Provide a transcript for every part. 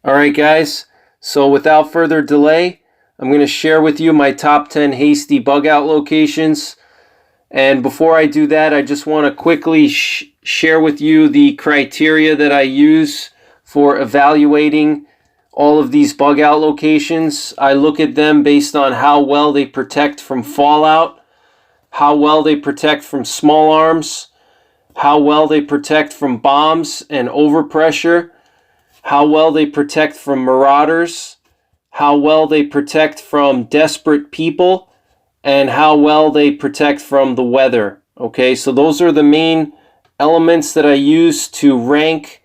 Alright guys, so without further delay, I'm going to share with you my top 10 Hasty bug out locations. And before I do that, I just want to quickly share with you the criteria that I use for evaluating all of these bug out locations. I look at them based on how well they protect from fallout, how well they protect from small arms, how well they protect from bombs and overpressure, how well they protect from marauders, how well they protect from desperate people, and how well they protect from the weather. Okay, so those are the main elements that I use to rank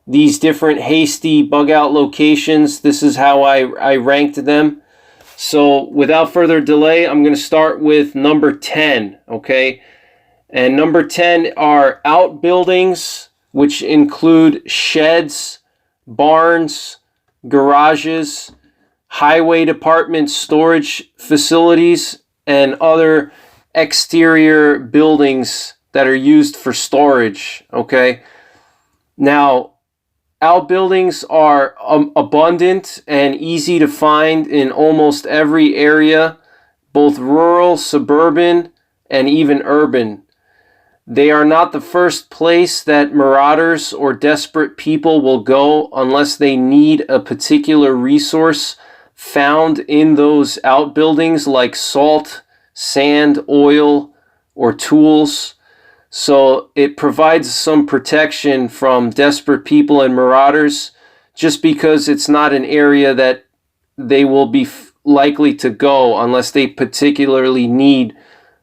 these different Hasty bug out locations. This is how I ranked them. So without further delay, I'm going to start with number 10. Okay, and number 10 are outbuildings, which include sheds, barns, garages, highway department storage facilities, and other exterior buildings that are used for storage. Okay, now outbuildings are abundant and easy to find in almost every area, both rural, suburban, and even urban. They are not the first place that marauders or desperate people will go unless they need a particular resource found in those outbuildings, like salt, sand, oil, or tools. So it provides some protection from desperate people and marauders, just because it's not an area that they will be likely to go unless they particularly need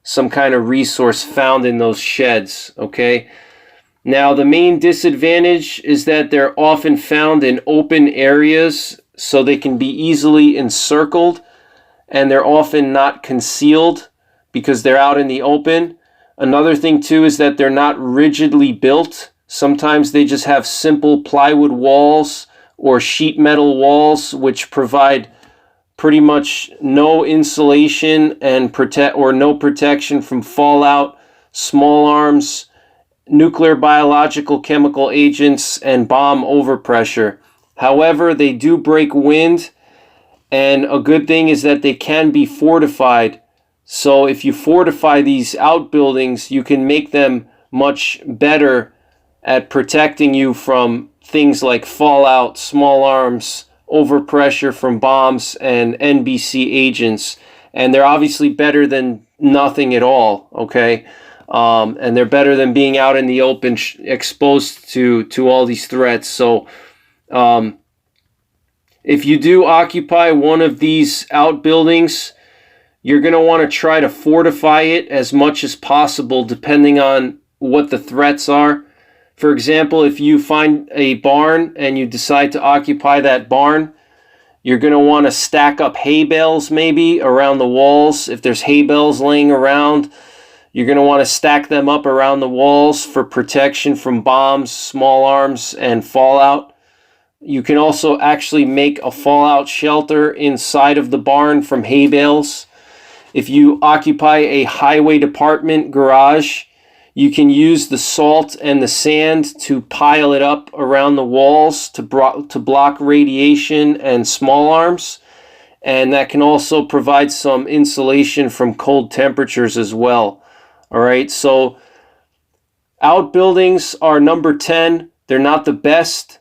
some kind of resource found in those sheds. Okay, now the main disadvantage is that they're often found in open areas, so they can be easily encircled, and they're often not concealed because they're out in the open. Another thing too is that they're not rigidly built. Sometimes they just have simple plywood walls or sheet metal walls, which provide pretty much no insulation and no protection from fallout, small arms, nuclear, biological, chemical agents, and bomb overpressure. However, they do break wind, and a good thing is that they can be fortified. So if you fortify these outbuildings, you can make them much better at protecting you from things like fallout, small arms, overpressure from bombs, and NBC agents. And they're obviously better than nothing at all. Okay, and they're better than being out in the open, exposed to all these threats. So if you do occupy one of these outbuildings, you're going to want to try to fortify it as much as possible, depending on what the threats are. For example, if you find a barn and you decide to occupy that barn, you're going to want to stack up hay bales maybe around the walls. If there's hay bales laying around, you're going to want to stack them up around the walls for protection from bombs, small arms, and fallout. You can also actually make a fallout shelter inside of the barn from hay bales. If you occupy a highway department garage, you can use the salt and the sand to pile it up around the walls to block radiation and small arms. And that can also provide some insulation from cold temperatures as well. All right, so outbuildings are number 10. They're not the best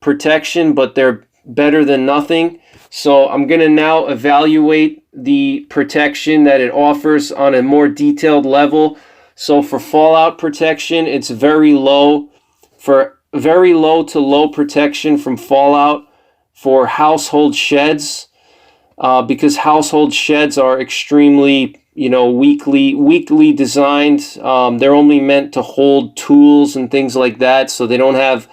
protection, but they're better than nothing. So I'm going to now evaluate the protection that it offers on a more detailed level. So for fallout protection, it's very low. For very low to low protection from fallout for household sheds, because household sheds are extremely, weakly designed. They're only meant to hold tools and things like that, so they don't have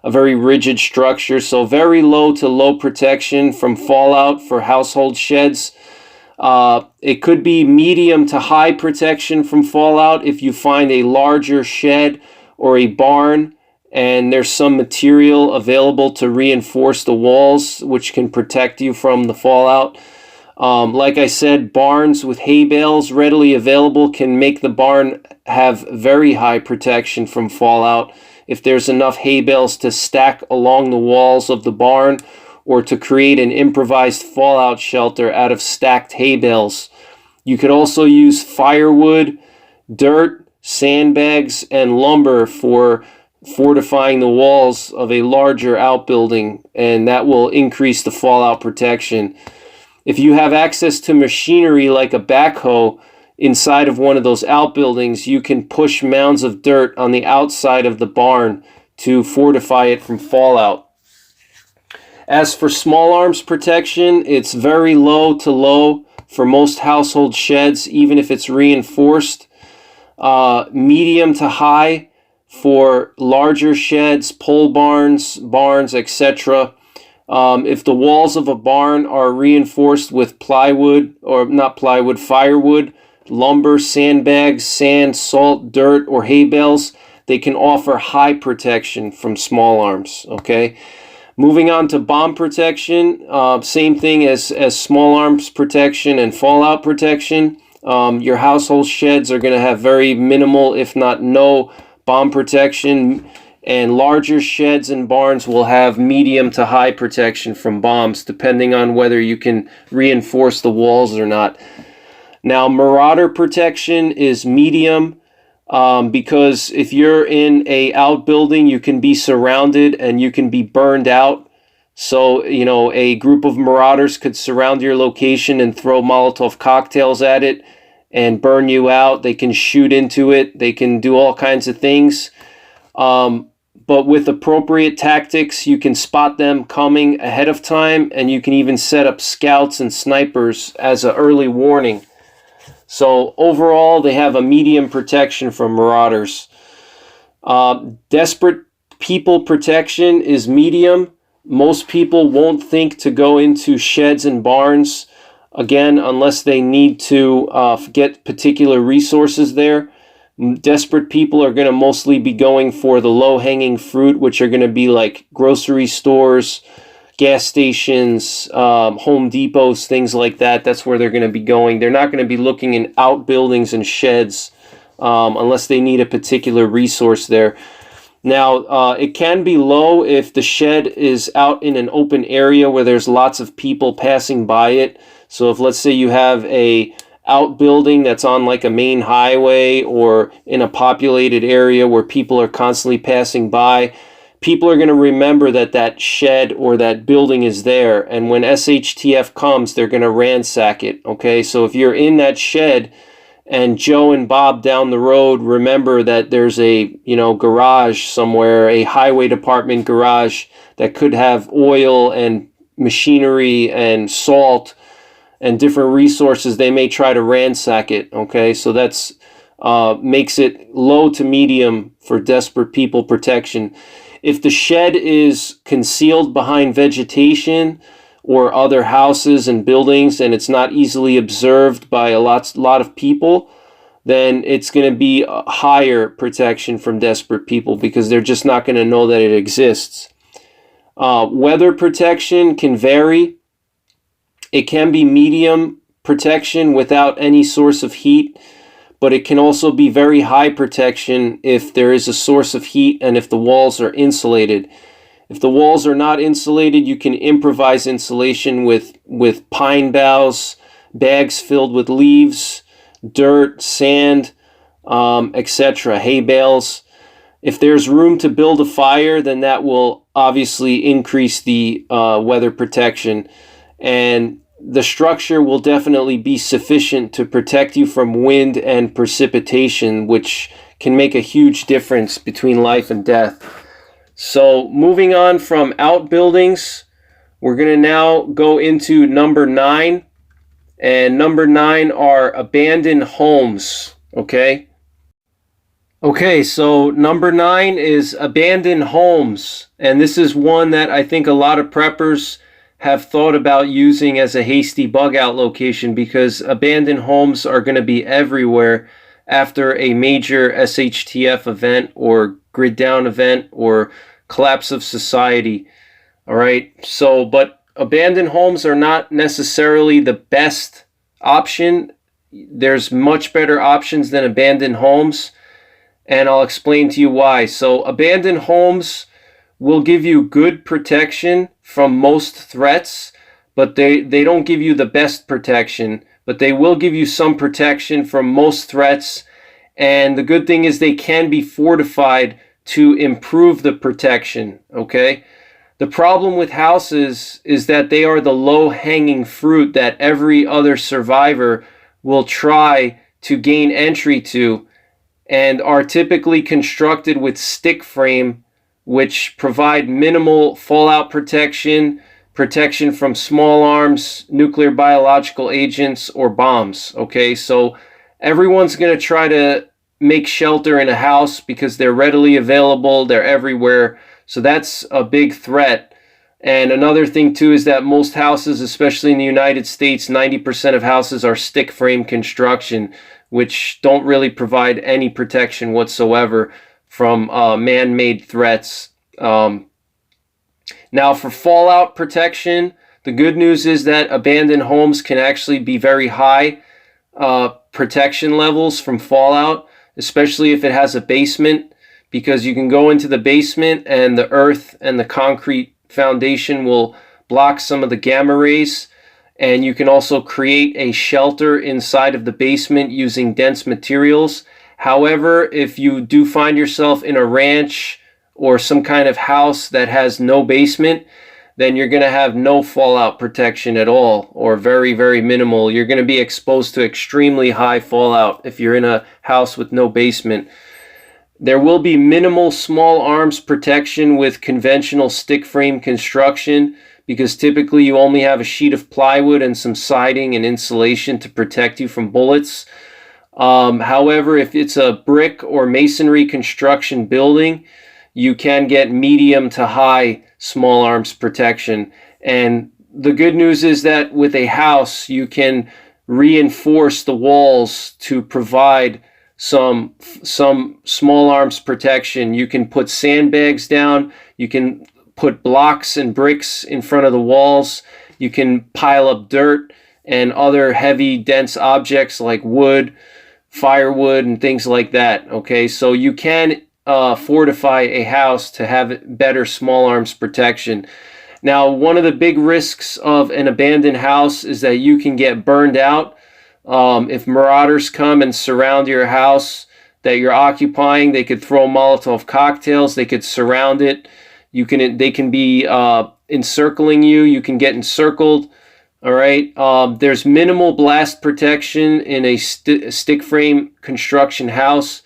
a very rigid structure. So very low to low protection from fallout for household sheds. It could be medium to high protection from fallout if you find a larger shed or a barn and there's some material available to reinforce the walls, which can protect you from the fallout. Like I said, barns with hay bales readily available can make the barn have very high protection from fallout if there's enough hay bales to stack along the walls of the barn, or to create an improvised fallout shelter out of stacked hay bales. You could also use firewood, dirt, sandbags, and lumber for fortifying the walls of a larger outbuilding, and that will increase the fallout protection. If you have access to machinery like a backhoe inside of one of those outbuildings, you can push mounds of dirt on the outside of the barn to fortify it from fallout. As for small arms protection, it's very low to low for most household sheds, even if it's reinforced. Medium to high for larger sheds, pole barns, etc. If the walls of a barn are reinforced with plywood, or not plywood, firewood, lumber, sandbags, sand, salt, dirt, or hay bales, they can offer high protection from small arms, okay? Moving on to bomb protection, same thing as small arms protection and fallout protection. Your household sheds are going to have very minimal, if not no, bomb protection, and larger sheds and barns will have medium to high protection from bombs, depending on whether you can reinforce the walls or not. Now, Marauder Protection is medium, because if you're in a outbuilding, you can be surrounded and you can be burned out. So, you know, a group of marauders could surround your location and throw Molotov cocktails at it and burn you out. They can shoot into it. They can do all kinds of things. But with appropriate tactics, you can spot them coming ahead of time, and you can even set up scouts and snipers as an early warning. So overall, they have a medium protection from marauders. Desperate people protection is medium. Most people won't think to go into sheds and barns, again, unless they need to get particular resources there. Desperate people are going to mostly be going for the low-hanging fruit, which are going to be like grocery stores, gas stations, Home Depots, things like that. That's where they're going to be going. They're not going to be looking in outbuildings and sheds unless they need a particular resource there. Now, it can be low if the shed is out in an open area where there's lots of people passing by it. So if, let's say, you have a outbuilding that's on like a main highway or in a populated area where people are constantly passing by, people are going to remember that that shed or that building is there, and when SHTF comes, they're going to ransack it, okay? So if you're in that shed and Joe and Bob down the road remember that there's a, you know, garage somewhere, a highway department garage that could have oil and machinery and salt and different resources, they may try to ransack it, okay? So that's makes it low to medium for desperate people protection. If the shed is concealed behind vegetation or other houses and buildings and it's not easily observed by a lot of people, then it's going to be a higher protection from desperate people because they're just not going to know that it exists. Weather protection can vary. It can be medium protection without any source of heat, but it can also be very high protection if there is a source of heat and if the walls are insulated. If the walls are not insulated, you can improvise insulation with pine boughs, bags filled with leaves, dirt, sand, etc., hay bales. If there's room to build a fire, then that will obviously increase the weather protection. And the structure will definitely be sufficient to protect you from wind and precipitation, which can make a huge difference between life and death. So moving on from outbuildings, we're going to now go into number 9. And number 9 are abandoned homes, okay? Okay, so number 9 is abandoned homes. And this is one that I think a lot of preppers have thought about using as a hasty bug out location because abandoned homes are going to be everywhere after a major SHTF event or grid down event or collapse of society. All right. So, but abandoned homes are not necessarily the best option. There's much better options than abandoned homes. and I'll explain to you why. So abandoned homes will give you good protection from most threats, but they don't give you the best protection, but they will give you some protection from most threats. And the good thing is they can be fortified to improve the protection, okay? The problem with houses is that they are the low-hanging fruit that every other survivor will try to gain entry to, and are typically constructed with stick frame, which provide minimal fallout protection, protection from small arms, nuclear biological agents, or bombs, okay? So everyone's going to try to make shelter in a house because they're readily available, they're everywhere. So that's a big threat. And another thing too is that most houses, especially in the United States, 90% of houses are stick frame construction, which don't really provide any protection whatsoever from man-made threats. Now for fallout protection, the good news is that abandoned homes can actually be very high protection levels from fallout, especially if it has a basement, because you can go into the basement and the earth and the concrete foundation will block some of the gamma rays, and you can also create a shelter inside of the basement using dense materials. However, if you do find yourself in a ranch or some kind of house that has no basement, then you're going to have no fallout protection at all, or very, very minimal. You're going to be exposed to extremely high fallout if you're in a house with no basement. There will be minimal small arms protection with conventional stick frame construction, because typically you only have a sheet of plywood and some siding and insulation to protect you from bullets. However, if it's a brick or masonry construction building, you can get medium to high small arms protection. And the good news is that with a house, you can reinforce the walls to provide some small arms protection. You can put sandbags down, you can put blocks and bricks in front of the walls, you can pile up dirt and other heavy dense objects like wood, firewood, and things like that. Okay, so you can fortify a house to have better small arms protection. Now, one of the big risks of an abandoned house is that you can get burned out. If marauders come and surround your house that you're occupying, they could throw Molotov cocktails, they could surround it. They can be encircling you, you can get encircled. All right. There's minimal blast protection in a stick frame construction house.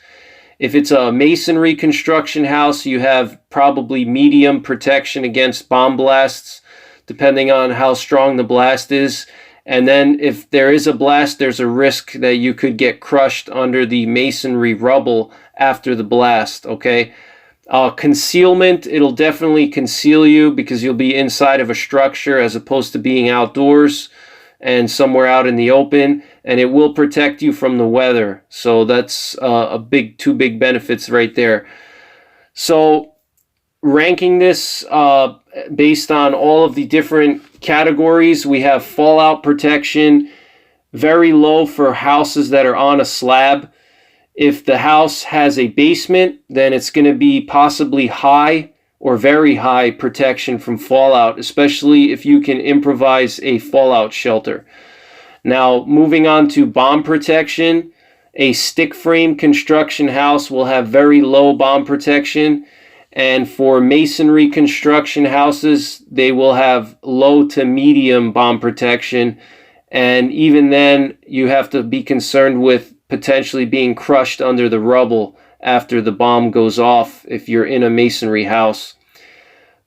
If it's a masonry construction house, you have probably medium protection against bomb blasts, depending on how strong the blast is. And then if there is a blast, there's a risk that you could get crushed under the masonry rubble after the blast, okay? Concealment, it'll definitely conceal you because you'll be inside of a structure as opposed to being outdoors and somewhere out in the open, and it will protect you from the weather. So that's two big benefits right there. So ranking this based on all of the different categories, we have fallout protection, very low for houses that are on a slab. If the house has a basement, then it's going to be possibly high or very high protection from fallout, especially if you can improvise a fallout shelter. Now, moving on to bomb protection, a stick frame construction house will have very low bomb protection. And for masonry construction houses, they will have low to medium bomb protection. And even then, you have to be concerned with potentially being crushed under the rubble after the bomb goes off if you're in a masonry house.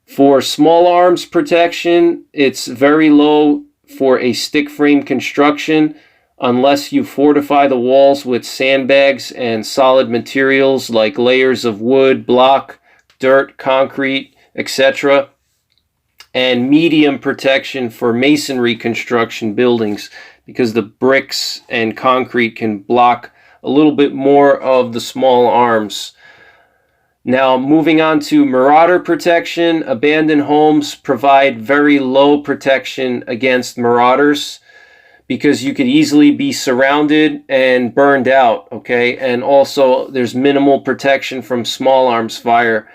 For small arms protection, it's very low for a stick frame construction unless you fortify the walls with sandbags and solid materials like layers of wood, block, dirt, concrete, etc. And medium protection for masonry construction buildings because the bricks and concrete can block a little bit more of the small arms. Now, moving on to marauder protection, abandoned homes provide very low protection against marauders because you could easily be surrounded and burned out, okay? And also there's minimal protection from small arms fire.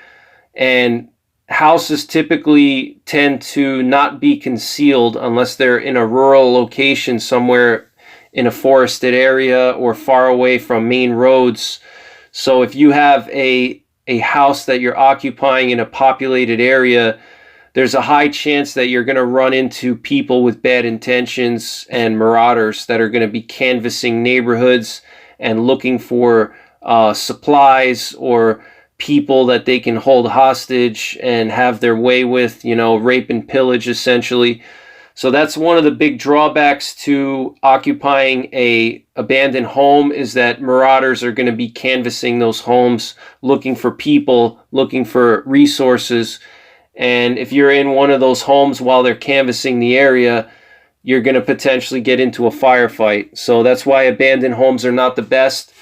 And houses typically tend to not be concealed unless they're in a rural location somewhere in a forested area or far away from main roads. So if you have a house that you're occupying in a populated area, there's a high chance that you're going to run into people with bad intentions and marauders that are going to be canvassing neighborhoods and looking for supplies or people that they can hold hostage and have their way with, you know, rape and pillage essentially. So that's one of the big drawbacks to occupying a abandoned home, is that marauders are going to be canvassing those homes, looking for people, looking for resources. And if you're in one of those homes while they're canvassing the area, you're going to potentially get into a firefight. So that's why abandoned homes are not the best.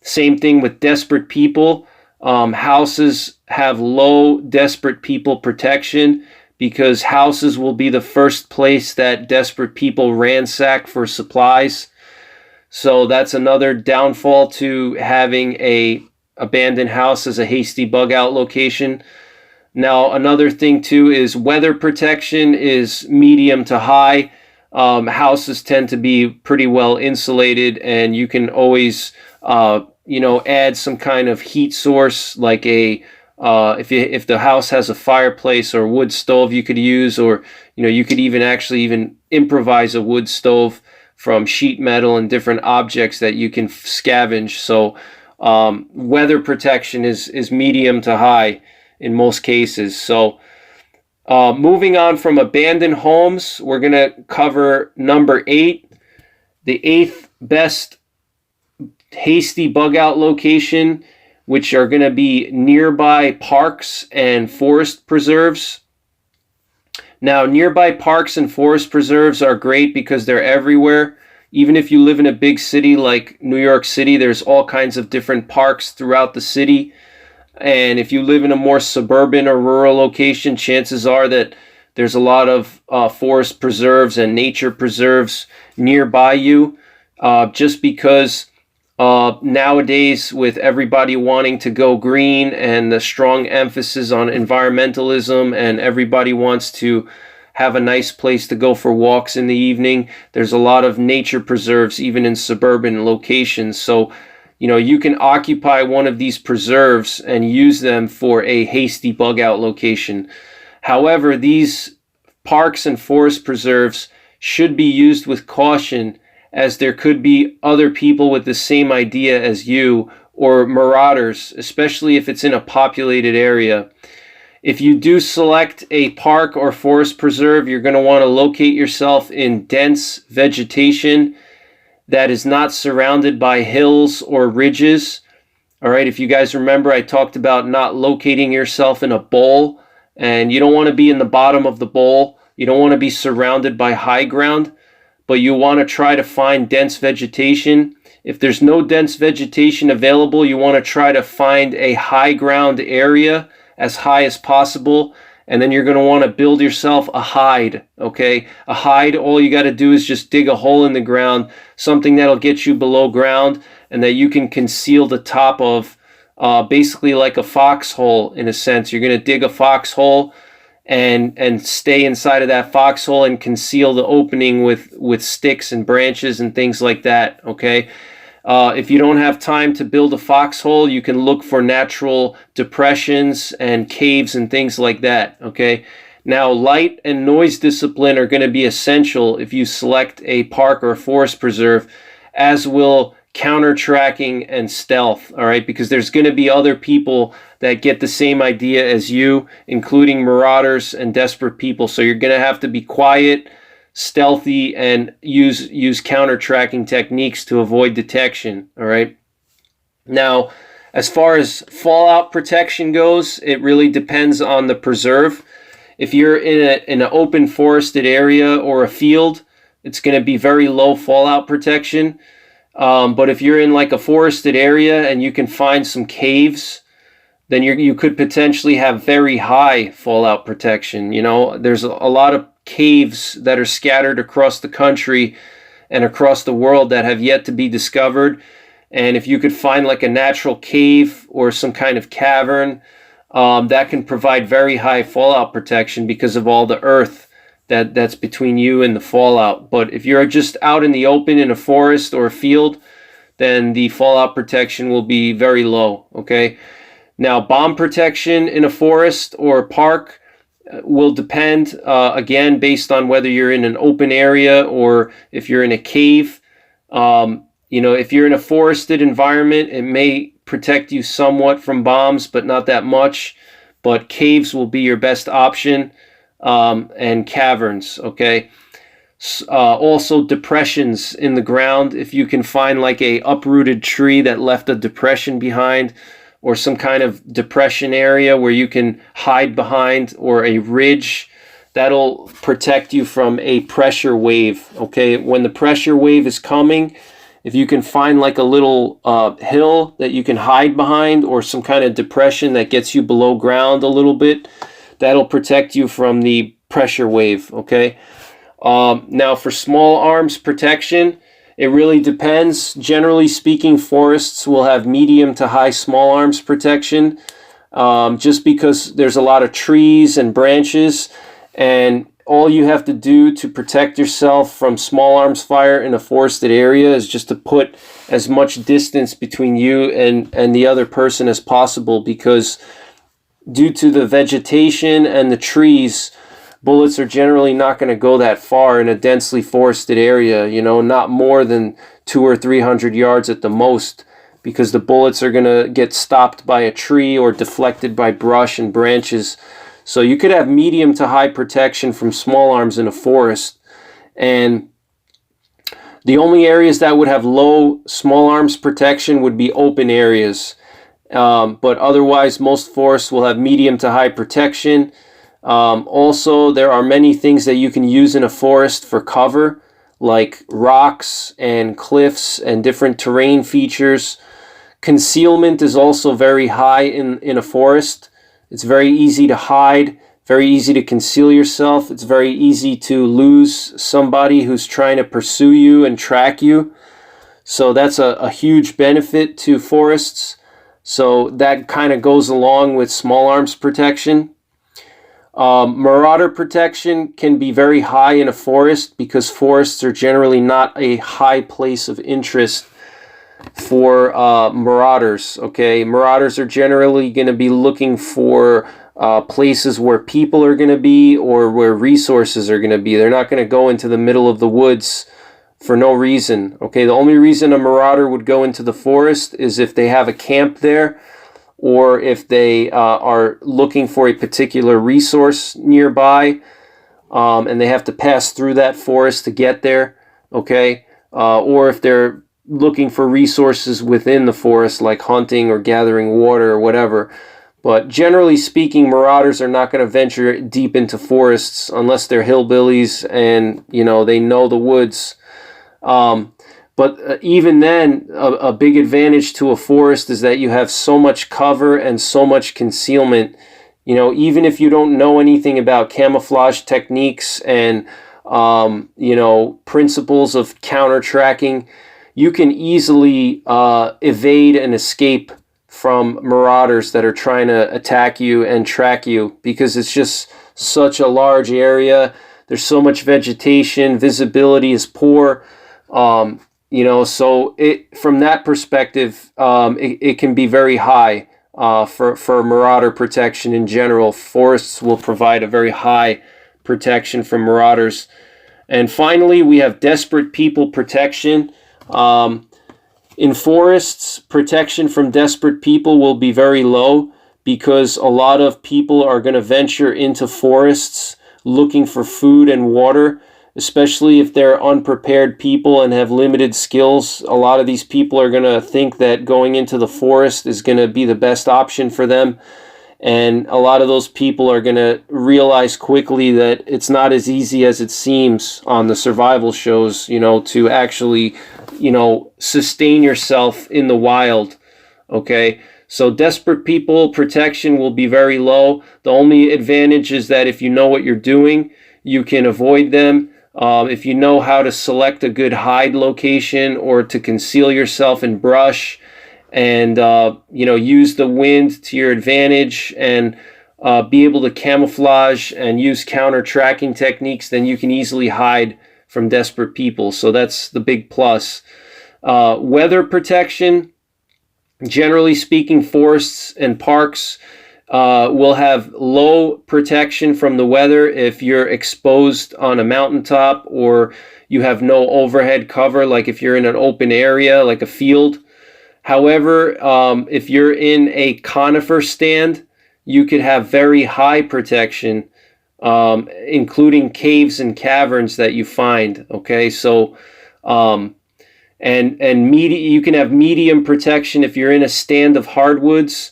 Same thing with desperate people. Houses have low desperate people protection, because houses will be the first place that desperate people ransack for supplies. So that's another downfall to having a abandoned house as a hasty bug out location. Now, another thing too is weather protection is medium to high. Houses tend to be pretty well insulated, and you can always, add some kind of heat source, like if the house has a fireplace or wood stove you could use, or you could even improvise a wood stove from sheet metal and different objects that you can scavenge. So weather protection is medium to high in most cases. So moving on from abandoned homes, we're going to cover number 8, the 8th best hasty bug out location, which are going to be nearby parks and forest preserves. Now, nearby parks and forest preserves are great because they're everywhere. Even if you live in a big city like New York City, there's all kinds of different parks throughout the city. And if you live in a more suburban or rural location, chances are that there's a lot of forest preserves and nature preserves nearby you, just because nowadays, with everybody wanting to go green and the strong emphasis on environmentalism, and everybody wants to have a nice place to go for walks in the evening, there's a lot of nature preserves even in suburban locations. So you can occupy one of these preserves and use them for a hasty bug out location. However, these parks and forest preserves should be used with caution, as there could be other people with the same idea as you, or marauders, especially if it's in a populated area. If you do select a park or forest preserve, you're going to want to locate yourself in dense vegetation that is not surrounded by hills or ridges. All right, if you guys remember, I talked about not locating yourself in a bowl, and you don't want to be in the bottom of the bowl. You don't want to be surrounded by high ground, but you want to try to find dense vegetation. If there's no dense vegetation available, you want to try to find a high ground area as high as possible, and then you're going to want to build yourself a hide, okay? A hide, all you got to do is just dig a hole in the ground, something that'll get you below ground and that you can conceal the top of, basically like a foxhole in a sense. You're going to dig a foxhole and stay inside of that foxhole and conceal the opening with sticks and branches and things like that, okay? If you don't have time to build a foxhole, you can look for natural depressions and caves and things like that, okay? Now, light and noise discipline are going to be essential if you select a park or forest preserve, as will counter tracking and stealth, all right? Because there's going to be other people that get the same idea as you, including marauders and desperate people. So you're going to have to be quiet, stealthy, and use counter tracking techniques to avoid detection, all right? Now, as far as fallout protection goes, it really depends on the preserve. If you're in an open forested area or a field, it's going to be very low fallout protection. But if you're in like a forested area and you can find some caves, then you could potentially have very high fallout protection. There's a lot of caves that are scattered across the country, and across the world that have yet to be discovered. And if you could find like a natural cave or some kind of cavern, that can provide very high fallout protection because of all the earth that's between you and the fallout. But if you're just out in the open in a forest or a field, then the fallout protection will be very low, okay? Now, bomb protection in a forest or a park will depend, again, based on whether you're in an open area or if you're in a cave. If you're in a forested environment, it may protect you somewhat from bombs, but not that much. But caves will be your best option, and caverns, okay? Also, depressions in the ground. If you can find like a uprooted tree that left a depression behind, or some kind of depression area where you can hide behind, or a ridge, that'll protect you from a pressure wave, okay? When the pressure wave is coming, if you can find like a little hill that you can hide behind, or some kind of depression that gets you below ground a little bit, that'll protect you from the pressure wave, okay? Now, for small arms protection, it really depends. Generally speaking, forests will have medium to high small arms protection, just because there's a lot of trees and branches, and all you have to do to protect yourself from small arms fire in a forested area is just to put as much distance between you and the other person as possible, because due to the vegetation and the trees, bullets are generally not going to go that far in a densely forested area, not more than 200 or 300 yards at the most, because the bullets are going to get stopped by a tree or deflected by brush and branches. So you could have medium to high protection from small arms in a forest. And the only areas that would have low small arms protection would be open areas. But otherwise, most forests will have medium to high protection. Also, there are many things that you can use in a forest for cover, like rocks and cliffs and different terrain features. Concealment is also very high in a forest. It's very easy to hide, very easy to conceal yourself. It's very easy to lose somebody who's trying to pursue you and track you. So that's a huge benefit to forests. So that kind of goes along with small arms protection. Marauder protection can be very high in a forest because forests are generally not a high place of interest for marauders, okay? Marauders are generally going to be looking for places where people are going to be or where resources are going to be. They're not going to go into the middle of the woods for no reason, okay? The only reason a marauder would go into the forest is if they have a camp there, or if they are looking for a particular resource nearby, and they have to pass through that forest to get there, okay? Or if they're looking for resources within the forest, like hunting or gathering water or whatever. But generally speaking, marauders are not going to venture deep into forests unless they're hillbillies and, they know the woods. But even then, a big advantage to a forest is that you have so much cover and so much concealment. Even if you don't know anything about camouflage techniques and, principles of counter-tracking, you can easily evade and escape from marauders that are trying to attack you and track you, because it's just such a large area. There's so much vegetation, visibility is poor. So from that perspective, it can be very high for marauder protection in general. Forests will provide a very high protection from marauders. And finally, we have desperate people protection. In forests, protection from desperate people will be very low because a lot of people are going to venture into forests looking for food and water, especially if they're unprepared people and have limited skills. A lot of these people are going to think that going into the forest is going to be the best option for them. And a lot of those people are going to realize quickly that it's not as easy as it seems on the survival shows, to actually, sustain yourself in the wild, okay? So desperate people protection will be very low. The only advantage is that if you know what you're doing, you can avoid them. If you know how to select a good hide location or to conceal yourself in brush and use the wind to your advantage and be able to camouflage and use counter tracking techniques, then you can easily hide from desperate people. So that's the big plus. Weather protection, generally speaking, forests and parks will have low protection from the weather if you're exposed on a mountaintop or you have no overhead cover, like if you're in an open area like a field. However, if you're in a conifer stand, you could have very high protection, including caves and caverns that you find. Okay, so you can have medium protection if you're in a stand of hardwoods.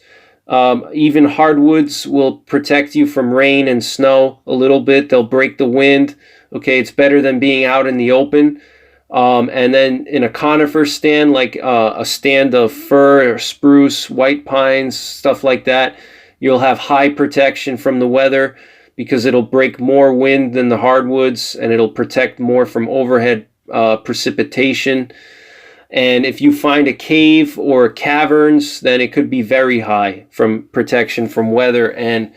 Even hardwoods will protect you from rain and snow a little bit. They'll break the wind. Okay, it's better than being out in the open. And then in a conifer stand, like a stand of fir or spruce, white pines, stuff like that, you'll have high protection from the weather because it'll break more wind than the hardwoods and it'll protect more from overhead precipitation. And if you find a cave or caverns, then it could be very high from protection from weather. And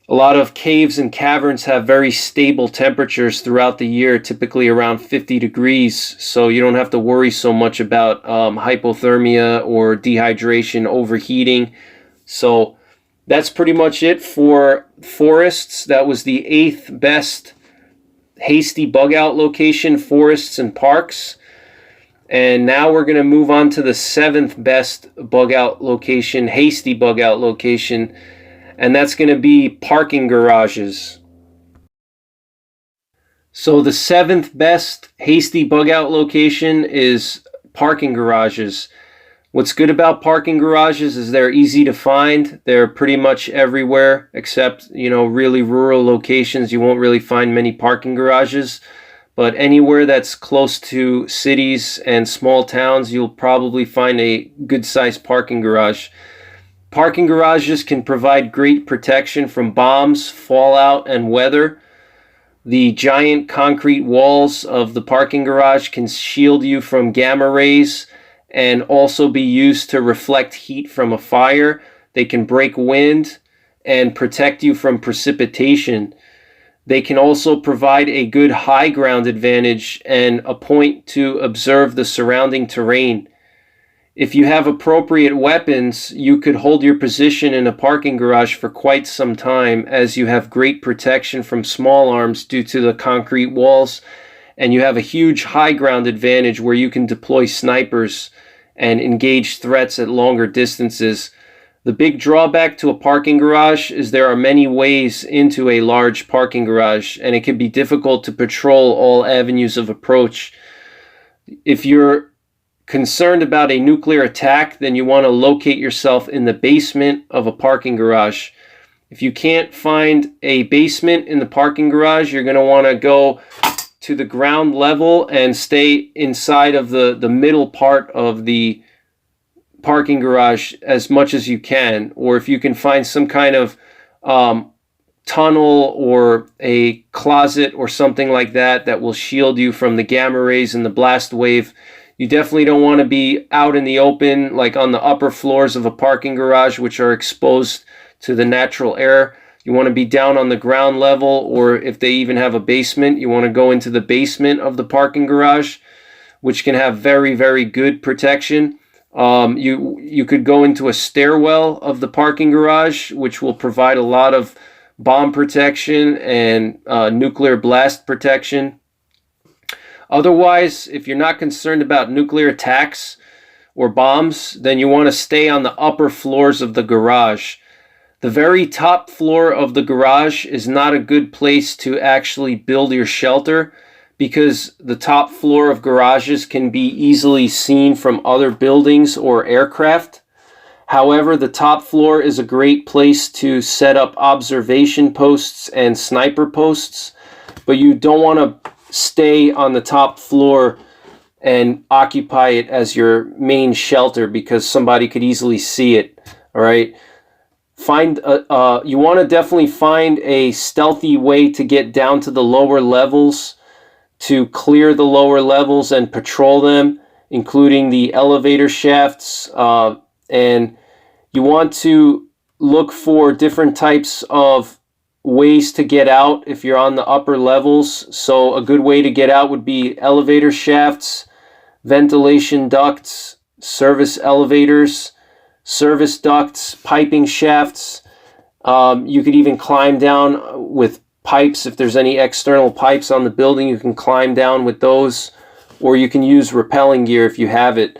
a lot of caves and caverns have very stable temperatures throughout the year, typically around 50 degrees. So you don't have to worry so much about hypothermia or dehydration, overheating. So that's pretty much it for forests. That was the 8th best hasty bug out location, forests and parks. And now we're going to move on to the 7th best bug out location, hasty bug out location, and that's going to be parking garages. So the 7th best hasty bug out location is parking garages. What's good about parking garages is they're easy to find. They're pretty much everywhere except, really rural locations. You won't really find many parking garages. But anywhere that's close to cities and small towns, you'll probably find a good-sized parking garage. Parking garages can provide great protection from bombs, fallout, and weather. The giant concrete walls of the parking garage can shield you from gamma rays and also be used to reflect heat from a fire. They can break wind and protect you from precipitation. They can also provide a good high ground advantage and a point to observe the surrounding terrain. If you have appropriate weapons, you could hold your position in a parking garage for quite some time, as you have great protection from small arms due to the concrete walls, and you have a huge high ground advantage where you can deploy snipers and engage threats at longer distances. The big drawback to a parking garage is there are many ways into a large parking garage, and it can be difficult to patrol all avenues of approach. If you're concerned about a nuclear attack, then you want to locate yourself in the basement of a parking garage. If you can't find a basement in the parking garage, you're going to want to go to the ground level and stay inside of the middle part of the parking garage as much as you can. Or if you can find some kind of tunnel or a closet or something like that that will shield you from the gamma rays and the blast wave. You definitely don't want to be out in the open, like on the upper floors of a parking garage, which are exposed to the natural air. You want to be down on the ground level, or if they even have a basement, you want to go into the basement of the parking garage, which can have very, very good protection. You could go into a stairwell of the parking garage, which will provide a lot of bomb protection and nuclear blast protection. Otherwise, if you're not concerned about nuclear attacks or bombs, then you want to stay on the upper floors of the garage. The very top floor of the garage is not a good place to actually build your shelter, because the top floor of garages can be easily seen from other buildings or aircraft. However, the top floor is a great place to set up observation posts and sniper posts, but you don't want to stay on the top floor and occupy it as your main shelter, because somebody could easily see it. All right. You want to definitely find a stealthy way to get down to the lower levels to clear the lower levels and patrol them, including the elevator shafts, and you want to look for different types of ways to get out if you're on the upper levels. So a good way to get out would be elevator shafts, ventilation ducts, service elevators, service ducts, piping shafts. You could even climb down with pipes. If there's any external pipes on the building, you can climb down with those, or you can use rappelling gear if you have it.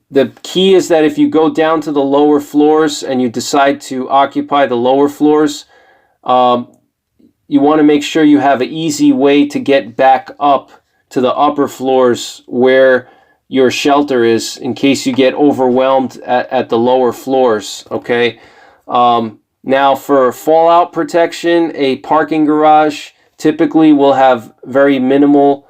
The key is that if you go down to the lower floors and you decide to occupy the lower floors, you want to make sure you have an easy way to get back up to the upper floors where your shelter is, in case you get overwhelmed at the lower floors. Okay. Now for fallout protection, a parking garage typically will have very minimal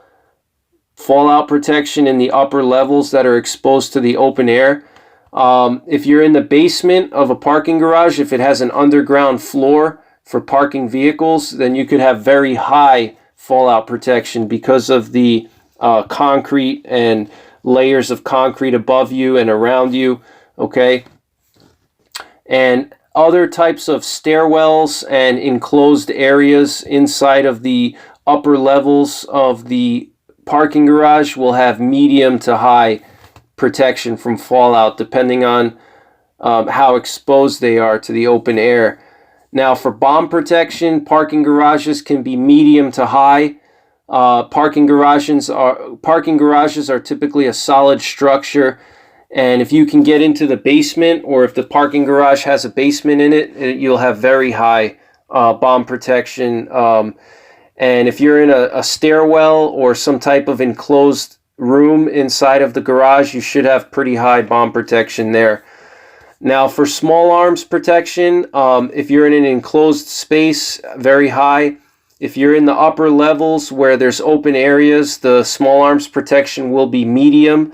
fallout protection in the upper levels that are exposed to the open air. If you're in the basement of a parking garage, if it has an underground floor for parking vehicles, then you could have very high fallout protection because of the concrete and layers of concrete above you and around you. Okay. And other types of stairwells and enclosed areas inside of the upper levels of the parking garage will have medium to high protection from fallout, depending on how exposed they are to the open air. Now for bomb protection, parking garages can be medium to high. Parking garages are typically a solid structure, and if you can get into the basement, or if the parking garage has a basement in it, you'll have very high bomb protection. And if you're in a stairwell or some type of enclosed room inside of the garage, you should have pretty high bomb protection there. Now for small arms protection, if you're in an enclosed space, very high. If you're in the upper levels where there's open areas, the small arms protection will be medium,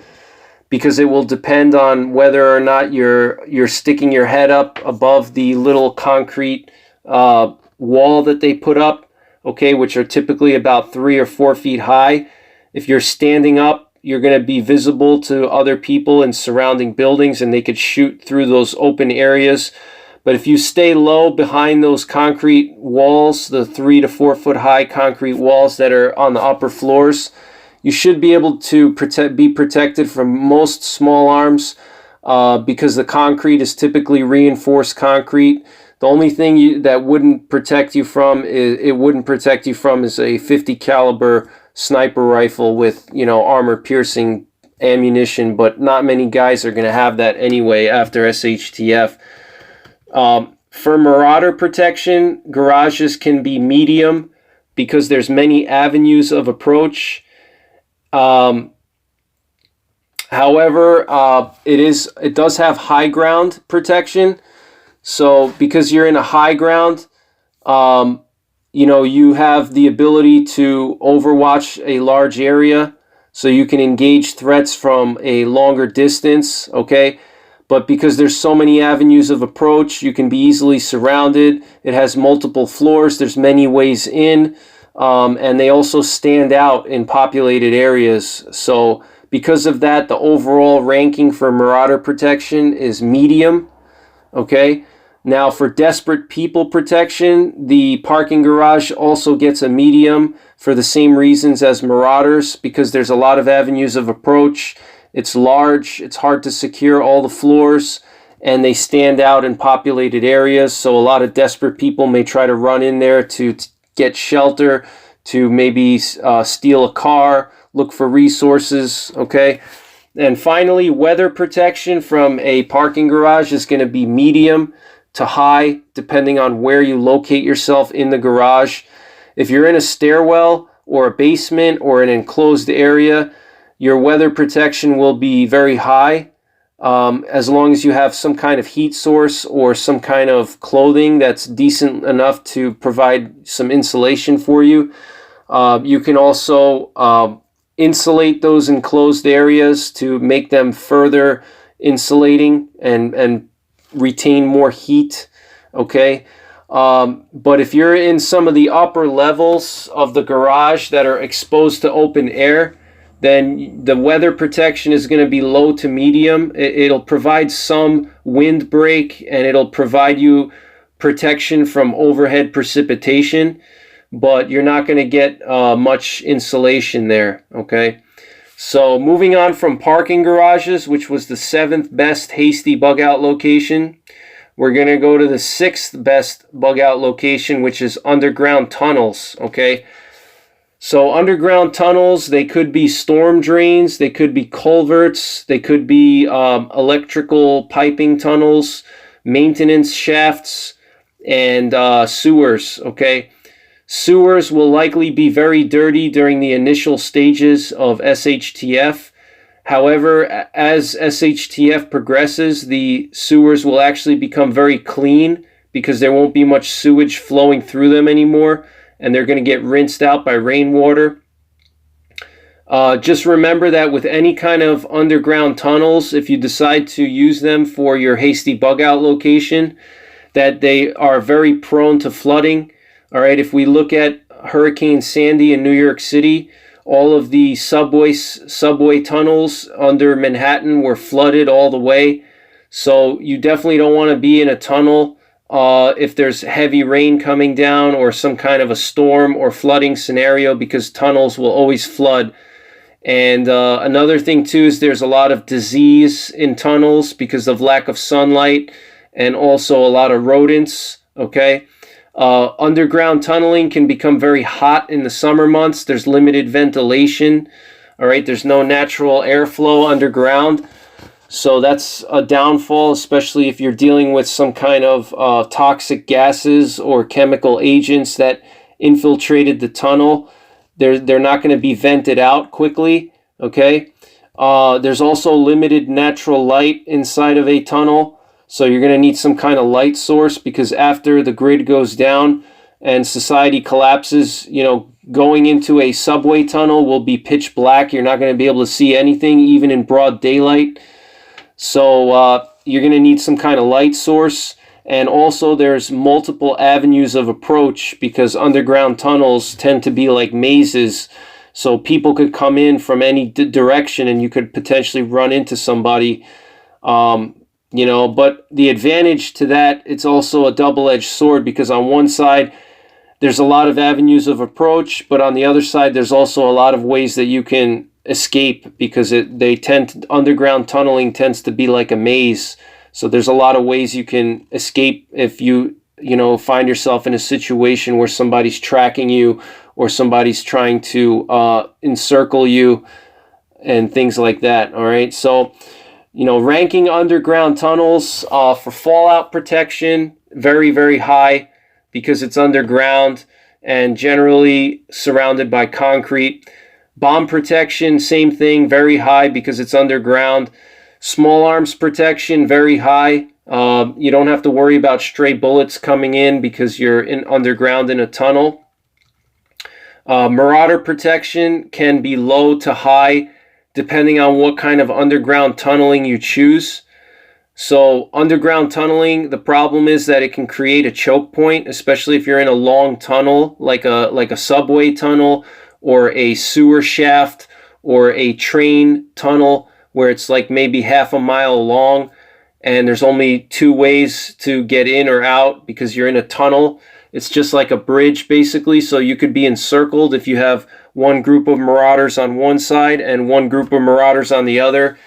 because it will depend on whether or not you're sticking your head up above the little concrete wall that they put up, okay, which are typically about 3 or 4 feet high. If you're standing up, you're going to be visible to other people in surrounding buildings, and they could shoot through those open areas. But if you stay low behind those concrete walls, the 3 to 4 foot high concrete walls that are on the upper floors, you should be able to be protected from most small arms, because the concrete is typically reinforced concrete. The only thing that wouldn't protect you from is a 50 caliber sniper rifle with, armor piercing ammunition, but not many guys are going to have that anyway after SHTF. For Marauder protection, garages can be medium because there's many avenues of approach. However, it does have high ground protection. So because you're in a high ground, you have the ability to overwatch a large area, so you can engage threats from a longer distance, okay? But because there's so many avenues of approach, you can be easily surrounded. It has multiple floors. There's many ways in. And they also stand out in populated areas. So because of that, the overall ranking for Marauder protection is medium. Okay. Now for desperate people protection, the parking garage also gets a medium for the same reasons as Marauders, because there's a lot of avenues of approach. It's large, it's hard to secure all the floors, and they stand out in populated areas. So a lot of desperate people may try to run in there to get shelter, to maybe steal a car, look for resources, okay? And finally, weather protection from a parking garage is going to be medium to high, depending on where you locate yourself in the garage. If you're in a stairwell or a basement or an enclosed area, your weather protection will be very high, as long as you have some kind of heat source or some kind of clothing that's decent enough to provide some insulation for you. You can also insulate those enclosed areas to make them further insulating and retain more heat, okay? But if you're in some of the upper levels of the garage that are exposed to open air, then the weather protection is going to be low to medium. It'll provide some windbreak, and it'll provide you protection from overhead precipitation, but you're not going to get much insulation there, okay? So moving on from parking garages, which was the 7th best Hasty bug out location, we're going to go to the 6th best bug out location, which is underground tunnels, okay? So underground tunnels, they could be storm drains, they could be culverts, they could be electrical piping tunnels, maintenance shafts, and sewers, okay? Sewers will likely be very dirty during the initial stages of SHTF. However, as SHTF progresses, the sewers will actually become very clean because there won't be much sewage flowing through them anymore, and they're going to get rinsed out by rainwater. Just remember that with any kind of underground tunnels, if you decide to use them for your Hasty bug out location, that they are very prone to flooding. All right, if we look at Hurricane Sandy in New York City, all of the subway tunnels under Manhattan were flooded all the way. So you definitely don't want to be in a tunnel if there's heavy rain coming down or some kind of a storm or flooding scenario, because tunnels will always flood. And another thing too is there's a lot of disease in tunnels because of lack of sunlight, and also a lot of rodents, okay? Underground tunneling can become very hot in the summer months. There's limited ventilation, all right? There's no natural airflow underground. So that's a downfall, especially if you're dealing with some kind of toxic gases or chemical agents that infiltrated the tunnel. They're not going to be vented out quickly, okay? There's also limited natural light inside of a tunnel, so you're going to need some kind of light source, because after the grid goes down and society collapses, you know, going into a subway tunnel will be pitch black. You're not going to be able to see anything, even in broad daylight. So you're going to need some kind of light source. And also there's multiple avenues of approach, because underground tunnels tend to be like mazes. So people could come in from any direction and you could potentially run into somebody. You know, but the advantage to that, it's also a double-edged sword, because on one side there's a lot of avenues of approach, but on the other side there's also a lot of ways that you can escape, because underground tunneling tends to be like a maze. So there's a lot of ways you can escape if you find yourself in a situation where somebody's tracking you or somebody's trying to encircle you and things like that. All right, so ranking underground tunnels for fallout protection, very, very high, because it's underground and generally surrounded by concrete. Bomb protection, same thing, very high, because it's underground. Small arms protection, very high. You don't have to worry about stray bullets coming in because you're underground in a tunnel. Marauder protection can be low to high, depending on what kind of underground tunneling you choose. So underground tunneling, the problem is that it can create a choke point, especially if you're in a long tunnel, like a subway tunnel or a sewer shaft or a train tunnel, where it's like maybe half a mile long and there's only two ways to get in or out because you're in a tunnel. It's just like a bridge, basically. So you could be encircled if you have one group of marauders on one side and one group of marauders on the other.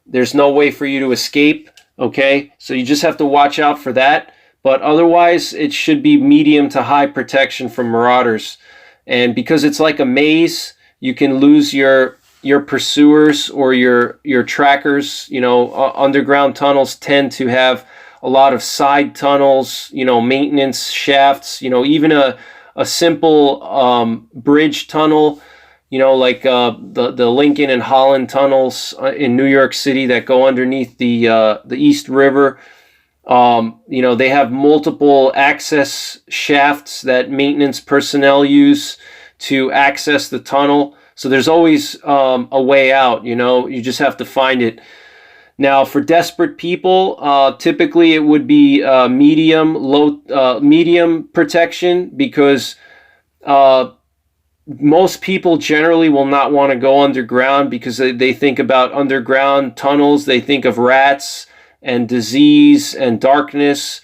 There's no way for you to escape, okay? So you just have to watch out for that. But otherwise, it should be medium to high protection from marauders. And because it's like a maze, you can lose your pursuers or your trackers. Underground tunnels tend to have a lot of side tunnels, maintenance shafts, even a simple bridge tunnel, like the Lincoln and Holland tunnels in New York City that go underneath the East River. They have multiple access shafts that maintenance personnel use to access the tunnel. So there's always a way out, you just have to find it. Now, for desperate people, typically it would be medium protection, because most people generally will not want to go underground, because they think about underground tunnels. They think of rats and disease and darkness,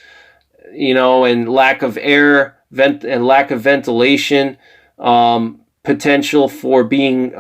and lack of air, and lack of ventilation, potential for being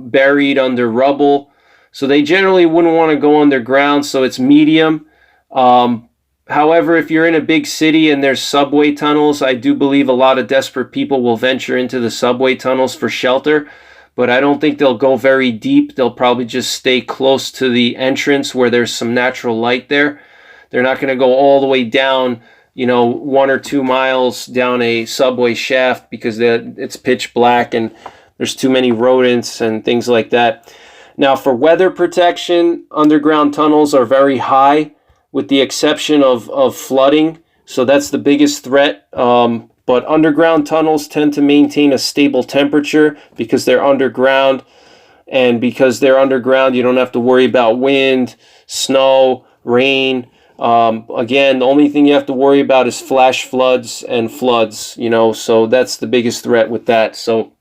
buried under rubble. So they generally wouldn't want to go underground, so it's medium. However, if you're in a big city and there's subway tunnels, I do believe a lot of desperate people will venture into the subway tunnels for shelter, but I don't think they'll go very deep. They'll probably just stay close to the entrance where there's some natural light there. They're not going to go all the way down, 1 or 2 miles down a subway shaft, because it's pitch black and there's too many rodents and things like that. Now, for weather protection, underground tunnels are very high, with the exception of flooding. So that's the biggest threat. But underground tunnels tend to maintain a stable temperature because they're underground. And because they're underground, you don't have to worry about wind, snow, rain. Again, the only thing you have to worry about is flash floods and floods, so that's the biggest threat with that. So